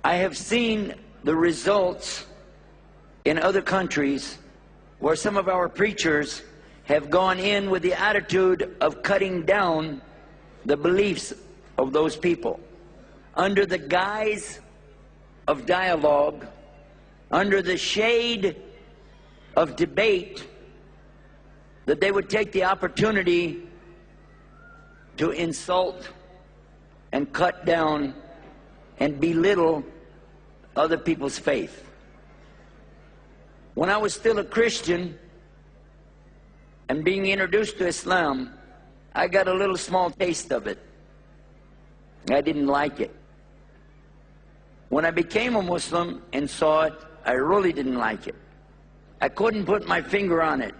I have seen the results in other countries where some of our preachers have gone in with the attitude of cutting down the beliefs of those people under the guise of dialogue, under the shade of debate, that they would take the opportunity to insult and cut down and belittle other people's faith. When I was still a Christian and being introduced to Islam, I got a little small taste of it. I didn't like it. When I became a Muslim and saw it, I really didn't like it. I couldn't put my finger on it.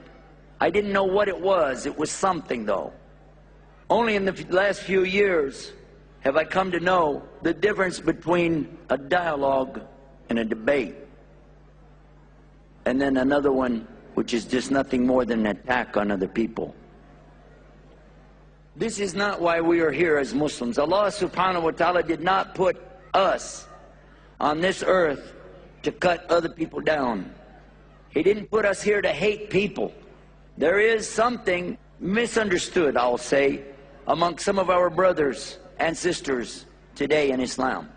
I didn't know what it was. It was something, though. Only in the last few years have I come to know the difference between a dialogue and a debate, and then another one which is just nothing more than an attack on other people. This is not why we are here as Muslims. Allah subhanahu wa ta'ala did not put us on this earth to cut other people down. He didn't put us here to hate people. There is something misunderstood, I'll say, among some of our brothers and sisters today in Islam.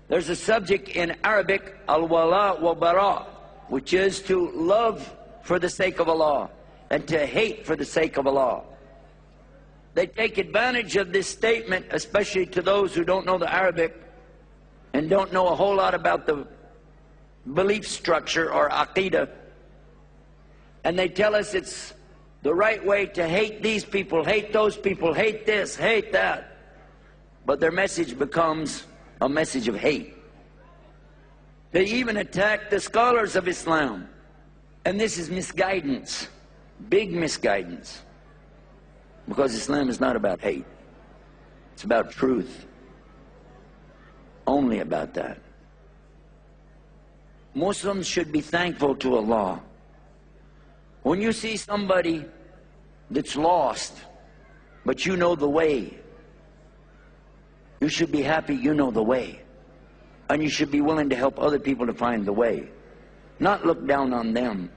There's a subject in Arabic, al-wala wa bara, which is to love for the sake of Allah and to hate for the sake of Allah. They take advantage of this statement, especially to those who don't know the Arabic and don't know a whole lot about the belief structure or aqidah, and they tell us it's the right way to hate these people, hate those people, hate this, hate that. But their message becomes a message of hate. They even attack the scholars of Islam. And this is misguidance, big misguidance. Because Islam is not about hate. It's about truth. Only about that. Muslims should be thankful to Allah. When you see somebody that's lost, but you know the way, you should be happy you know the way. And you should be willing to help other people to find the way. Not look down on them.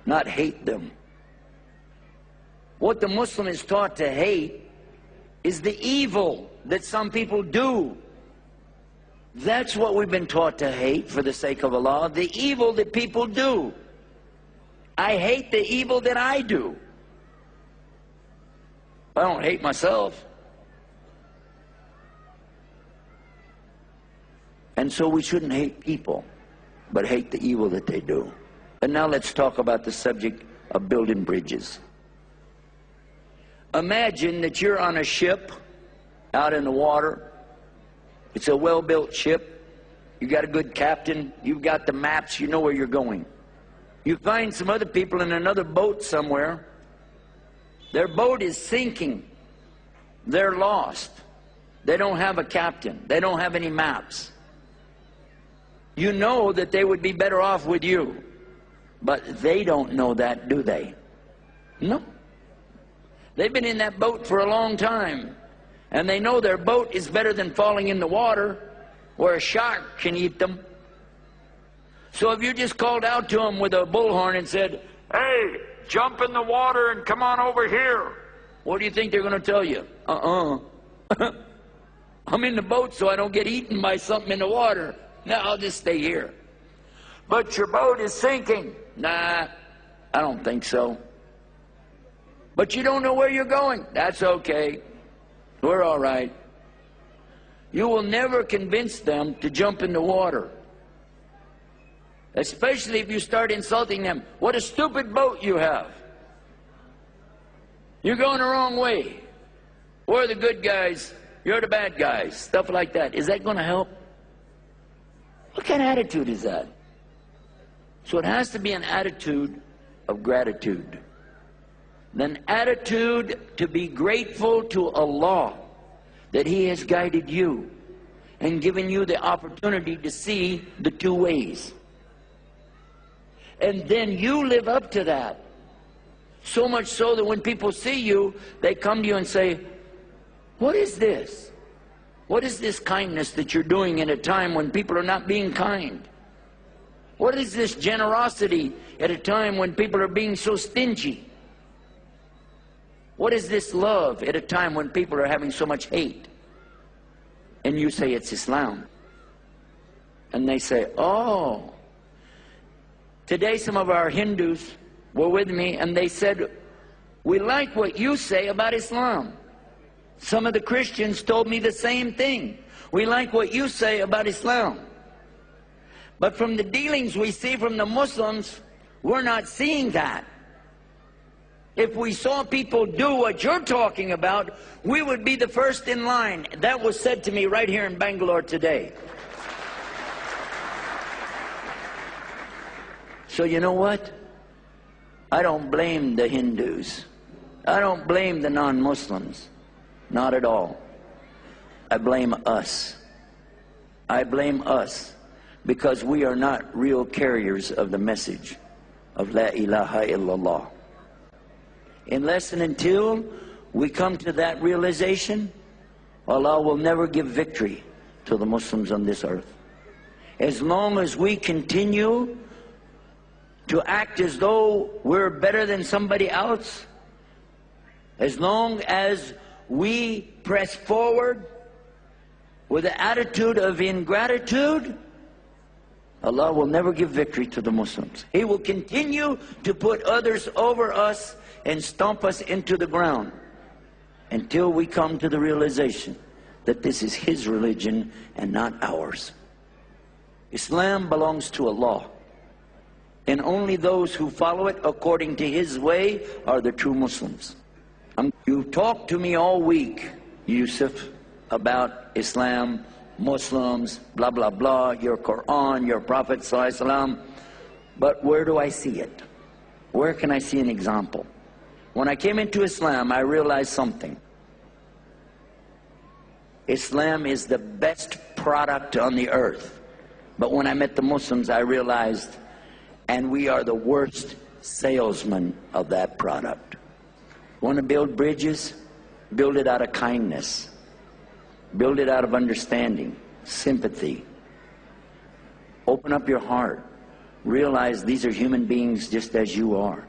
Not hate them. What the Muslim is taught to hate is the evil that some people do. That's what we've been taught to hate for the sake of Allah, the evil that people do. I hate the evil that I do. I don't hate myself. And so we shouldn't hate people, but hate the evil that they do. And now let's talk about the subject of building bridges. Imagine that you're on a ship out in the water. It's a well-built ship. You got a good captain. You've got the maps. You know where you're going. You find some other people in another boat somewhere. Their boat is sinking. They're lost. They don't have a captain. They don't have any maps. You know that they would be better off with you. But they don't know that, do they? No. They've been in that boat for a long time. And they know their boat is better than falling in the water where a shark can eat them. So if you just called out to them with a bullhorn and said, "Hey, jump in the water and come on over here," what do you think they're going to tell you? I'm in the boat so I don't get eaten by something in the water. No, I'll just stay here. But your boat is sinking. Nah, I don't think so. But you don't know where you're going. That's okay. We're all right. You will never convince them to jump in the water. Especially if you start insulting them. What a stupid boat you have. You're going the wrong way. We're the good guys. You're the bad guys. Stuff like that. Is that going to help? What kind of attitude is that? So it has to be an attitude of gratitude. An attitude to be grateful to Allah that He has guided you and given you the opportunity to see the two ways. And then you live up to that. So much so that when people see you, they come to you and say, "What is this? What is this kindness that you're doing at a time when people are not being kind? What is this generosity at a time when people are being so stingy? What is this love at a time when people are having so much hate? And you say it's Islam. And they say, oh. Today some of our Hindus were with me and they said, we like what you say about Islam. Some of the Christians told me the same thing. We like what you say about Islam. But from the dealings we see from the Muslims, we're not seeing that. If we saw people do what you're talking about, we would be the first in line. That was said to me right here in Bangalore today. So you know what? I don't blame the Hindus. I don't blame the non-Muslims. Not at all. I blame us. I blame us because we are not real carriers of the message of La ilaha illallah. Unless and until we come to that realization, Allah will never give victory to the Muslims on this earth. As long as we continue to act as though we're better than somebody else, as long as we press forward with the attitude of ingratitude, Allah will never give victory to the Muslims. He will continue to put others over us and stomp us into the ground until we come to the realization that this is His religion and not ours. Islam belongs to Allah, and only those who follow it according to His way are the true Muslims. You talked to me all week, Yusuf, about Islam, Muslims, blah, blah, blah, your Quran, your Prophet ﷺ, but where do I see it? Where can I see an example? When I came into Islam, I realized something. Islam is the best product on the earth. But when I met the Muslims, I realized, and we are the worst salesmen of that product. Want to build bridges? Build it out of kindness. Build it out of understanding, sympathy. Open up your heart. Realize these are human beings just as you are.